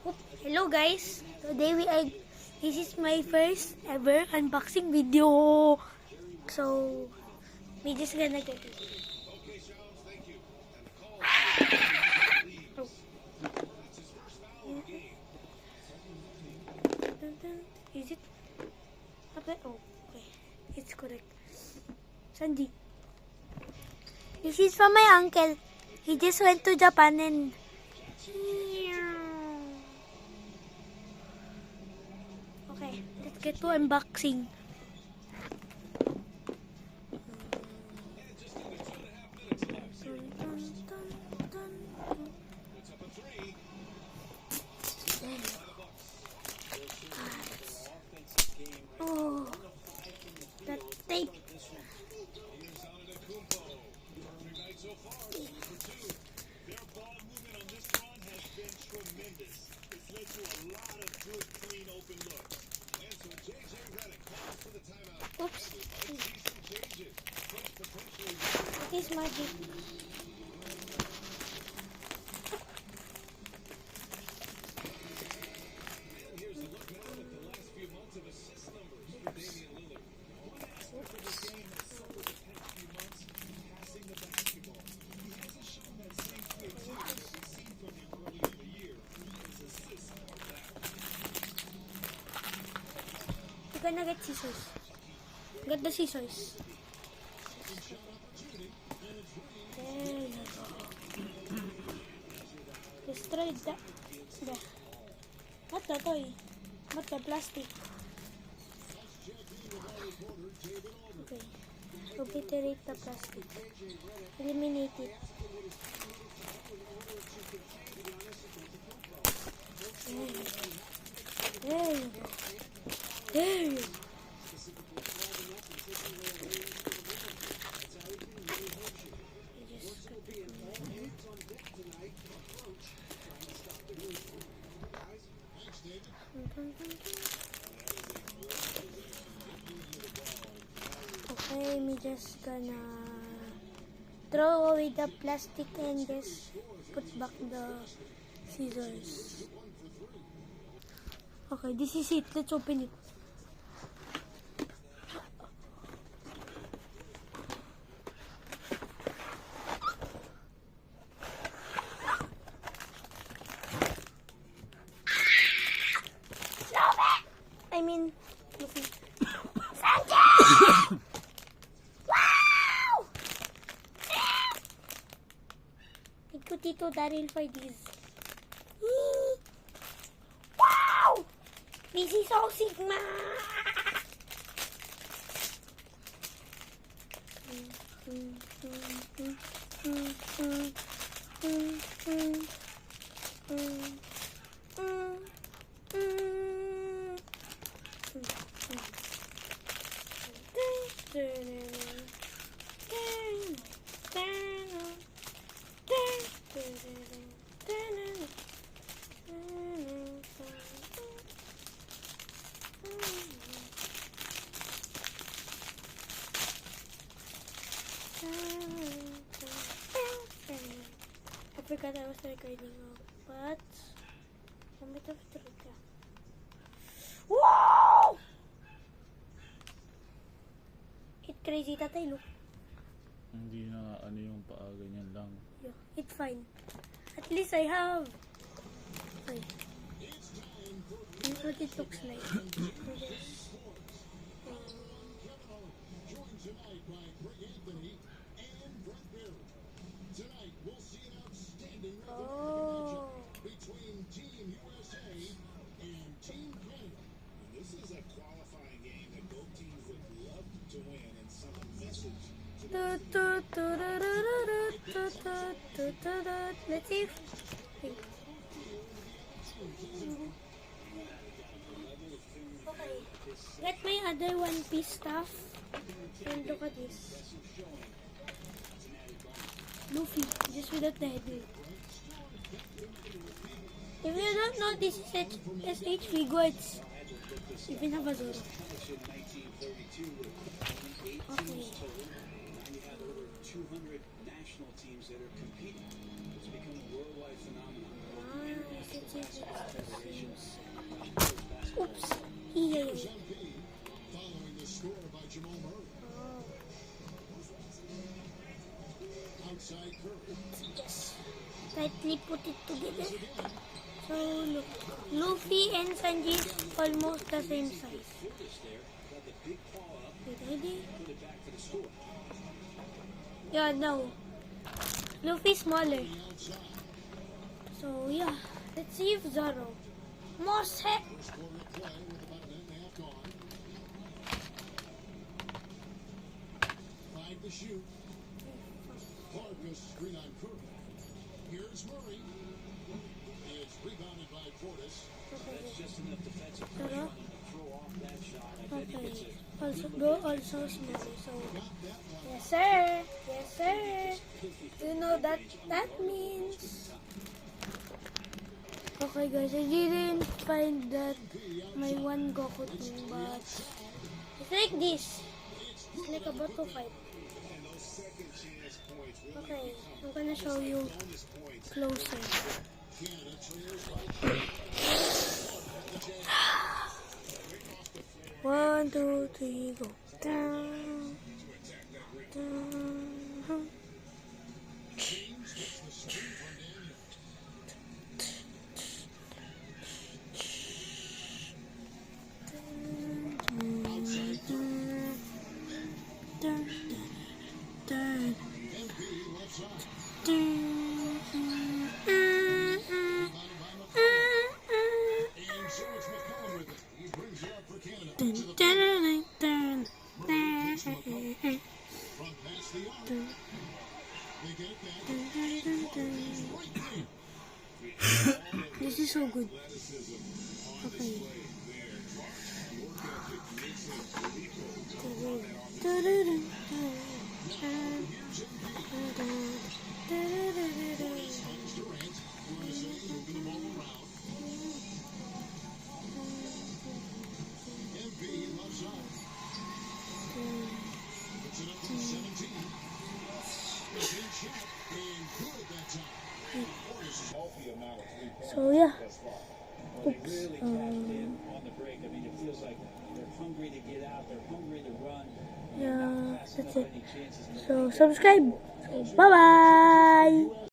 Hello guys, today this is my first ever unboxing video. So we just gonna get it. Is it? Okay, it's correct. Sandy. This is from my uncle. He just went to Japan and okay, let's get to unboxing. Oh, the tape. Oops. It is magic. You're gonna get scissors. Get the scissors. There you go. Destroy the not the toy, but the plastic. Okay. Obliterate the plastic. Eliminate it. There you go. There you go. Okay, me just gonna throw away the plastic and just put back the scissors. Okay, this is it. Let's open it. I mean, Luffy. Sanjay! Wow! Thank you, Tito Daryl, for this. Wow! This is all Sigma! I forgot I was recording, but a bit of truth. Wow! It's crazy, tatay, look. Hindi na ano yung paa, ganyan lang. Yeah, it's fine. At least I have. Wait. This is what it looks like. Oh. Between Team USA and Team Canada. This is a qualifying game that both teams would love to win and send a message. Let's see. Okay. Get my other One Piece stuff. And look at this. Luffy, just without the head. If you don't know, this is SH Figuarts. Even have a Zoro. Okay. 200 national teams that are competing. It's become a worldwide phenomenon. Yes. Just tightly put it together. So look, Luffy and Sanji almost the same size. Wait, ready? Yeah, no. Luffy smaller. So yeah, let's see if Zoro. Moss head. Tried to shoot. Clark goes screen on Curry. Here's Murray. It's rebounded by Portis. Zoro. Okay. Also smaller. So yes sir. Yes sir. You know that means. Okay guys, I didn't find that my one Goku thing, but it's like this. It's like about to fight. Okay, I'm gonna show you closer. One, two, three, go. Down, down. This is so good. Okay. So yeah. Oops. Yeah, that's it. So subscribe. So bye bye.